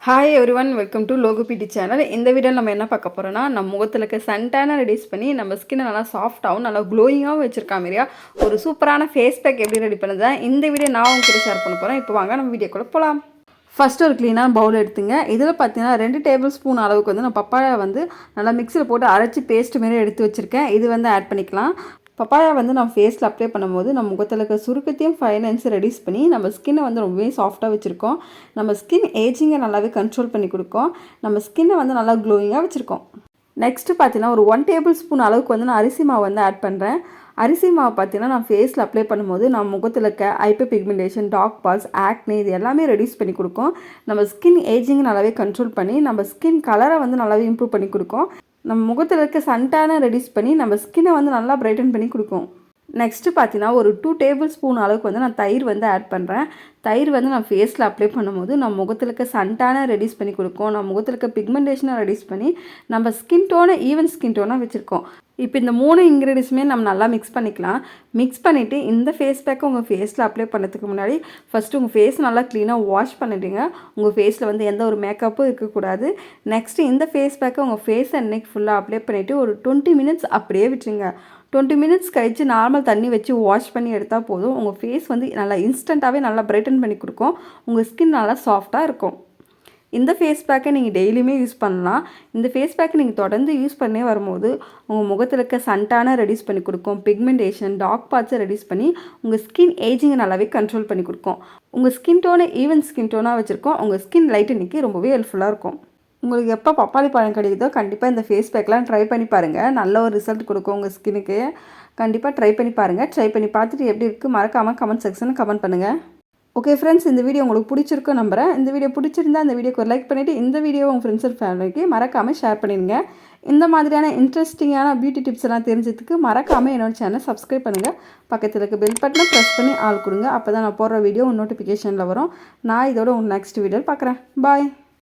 Hi everyone, welcome to logo PD channel. இந்த வீடியோவில் நம்ம என்ன பார்க்க போகிறோன்னா, நம்ம முகத்தில் இருக்க சன்டானை ரெடியூஸ் பண்ணி நம்ம ஸ்கின்னை நல்லா சாஃப்டாகவும் நல்லா க்ளோயிங்காகவும் வச்சுருக்கா மாதிரியா ஒரு சூப்பரான ஃபேஸ் பேக் எப்படி ரெடி பண்ணுறது இந்த வீடியோ நான் உங்ககிட்ட ஷேர் பண்ண போகிறேன். இப்போ வாங்க நம்ம வீடியோக்குள்ளே போகலாம். ஃபஸ்ட்டு ஒரு க்ளீனான பவுல் எடுத்துங்க. இதில் பார்த்தீங்கன்னா 2 டேபிள் ஸ்பூன் அளவுக்கு நான் பப்பாயா நல்லா மிக்சியில் போட்டு அரைச்சி பேஸ்ட் மாரி எடுத்து வச்சுருக்கேன். இது ஆட் பண்ணிக்கலாம். பப்பாயா நம்ம ஃபேஸில் அப்ளை பண்ணும்போது நம்ம முகத்தில் இருக்க சுருக்கத்தையும் ஃபைனன்ஸும் ரெடியூஸ் பண்ணி நம்ம ஸ்கின்னை ரொம்பவே சாஃப்டாக வச்சுருக்கோம். நம்ம ஸ்கின் ஏஜிங்கை நல்லாவே கண்ட்ரோல் பண்ணி கொடுக்கும். நம்ம ஸ்கின்னை நல்லா க்ளோயிங்காக வச்சுருக்கோம். நெக்ஸ்ட்டு பார்த்தீங்கன்னா ஒரு 1 டேபிள் ஸ்பூன் அளவுக்கு நான் அரிசி மாவு ஆட் பண்ணுறேன். அரிசி மாவு பார்த்தீங்கன்னா நான் ஃபேஸில் அப்ளை பண்ணும்போது நம்ம முகத்தில் இருக்க hyperpigmentation, dark spots, acne இது எல்லாமே ரெடியூஸ் பண்ணி கொடுக்கும். நம்ம ஸ்கின் ஏஜிங்கை நல்லாவே கண்ட்ரோல் பண்ணி நம்ம ஸ்கின் கலரை நல்லாவே இம்ப்ரூவ் பண்ணி கொடுக்கும். நம்ம முகத்தில் இருக்க சன்டானை ரெடியூஸ் பண்ணி நம்ம ஸ்கின்னை நல்லா பிரைட்டன் பண்ணி கொடுக்கும். நெக்ஸ்ட்டு பார்த்தீங்கன்னா ஒரு 2 டேபிள் ஸ்பூன் அளவுக்கு நான் தயிர் ஆட் பண்ணுறேன். தயிர் நான் ஃபேஸில் அப்ளை பண்ணும்போது நம்ம முகத்தில் இருக்க சன்டானை ரெடியூஸ் பண்ணி கொடுக்கும். நம்ம முகத்தில் இருக்க பிக்மெண்டேஷனை ரெடியூஸ் பண்ணி நம்ம ஸ்கின் டோனை ஈவன் ஸ்கின் டோனாக வச்சுருக்கோம். இப்போ இந்த 3 இன்க்ரீடியன்ஸுமே நம்ம நல்லா மிக்ஸ் பண்ணிக்கலாம். மிக்ஸ் பண்ணிவிட்டு இந்த ஃபேஸ் பேக்கை உங்கள் ஃபேஸில் அப்ளை பண்ணுறதுக்கு முன்னாடி ஃபஸ்ட்டு உங்கள் ஃபேஸ் நல்லா க்ளீனாக வாஷ் பண்ணிவிடுங்க. உங்கள் ஃபேஸில் எந்த ஒரு மேக்கப்பும் இருக்கக்கூடாது. நெக்ஸ்ட்டு இந்த ஃபேஸ் பேக்கை உங்கள் ஃபேஸ் அன்னைக்கு ஃபுல்லாக அப்ளை பண்ணிவிட்டு ஒரு 20 மினிட்ஸ் அப்படியே விட்டுருங்க. 20 மினிட்ஸ் கழித்து நார்மல் தண்ணி வச்சு வாஷ் பண்ணி எடுத்தால் போதும். உங்கள் ஃபேஸ் நல்லா இன்ஸ்டண்ட்டாகவே நல்லா பிரைட்டன் பண்ணி கொடுக்கும். உங்கள் ஸ்கின் நல்லா சாஃப்டாக இருக்கும். இந்த ஃபேஸ் பேக்கை நீங்கள் டெய்லியுமே யூஸ் பண்ணலாம். இந்த ஃபேஸ் பேக்கை நீங்கள் தொடர்ந்து யூஸ் பண்ணே வரும்போது உங்கள் முகத்தில் இருக்க சன்டானை ரெடியூஸ் பண்ணி கொடுக்கும். பிக்மெண்டேஷன், டார்க் ஸ்பாட்ஸை ரெடியூஸ் பண்ணி உங்கள் ஸ்கின் ஏஜிங்கை நல்லாவே கண்ட்ரோல் பண்ணி கொடுக்கும். உங்கள் ஸ்கின் டோனை ஈவன் ஸ்கின் டோனாக வச்சுருக்கோம். உங்கள் ஸ்கின் லைட்டனிக்கு ரொம்பவே ஹெல்ப்ஃபுல்லாக இருக்கும். உங்களுக்கு எப்போ பப்பாளி பழம் கிடைக்குதோ கண்டிப்பாக இந்த ஃபேஸ் பேக்கெலாம் ட்ரை பண்ணி பாருங்கள். நல்ல ஒரு ரிசல்ட் கொடுக்கும் உங்கள் ஸ்கின்னுக்கு. கண்டிப்பாக ட்ரை பண்ணி பாருங்கள். ட்ரை பண்ணி பார்த்துட்டு எப்படி இருக்குது மறக்காமல் கமெண்ட் செக்ஷனில் கமெண்ட் பண்ணுங்கள். ஓகே ஃப்ரெண்ட்ஸ், இந்த வீடியோ உங்களுக்கு பிடிச்சிருக்கும் நம்புகிறேன். இந்த வீடியோ பிடிச்சிருந்தா இந்த வீடியோக்கு ஒரு லைக் பண்ணிவிட்டு இந்த வீடியோ உங்கள் ஃப்ரெண்ட்ஸ் அண்ட் ஃபேமிலிக்கு மறக்காமல் ஷேர் பண்ணிடுங்க. இந்த மாதிரியான இன்ட்ரெஸ்டிங்கான பியூட்டி டிப்ஸ் எல்லாம் தெரிஞ்சதுக்கு மறக்காமல் என்னோடய சேனல் சப்ஸ்கிரைப் பண்ணுங்கள். பக்கத்தில் இருக்க பெல் பட்டனை ப்ரெஸ் பண்ணி ஆள் கொடுங்க. அப்போ தான் நான் போடுற வீடியோ நோட்டிஃபிகேஷனில் வரும். நான் இதோட உங்கள் நெக்ஸ்ட் வீடியோவில் பார்க்குறேன். பாய்.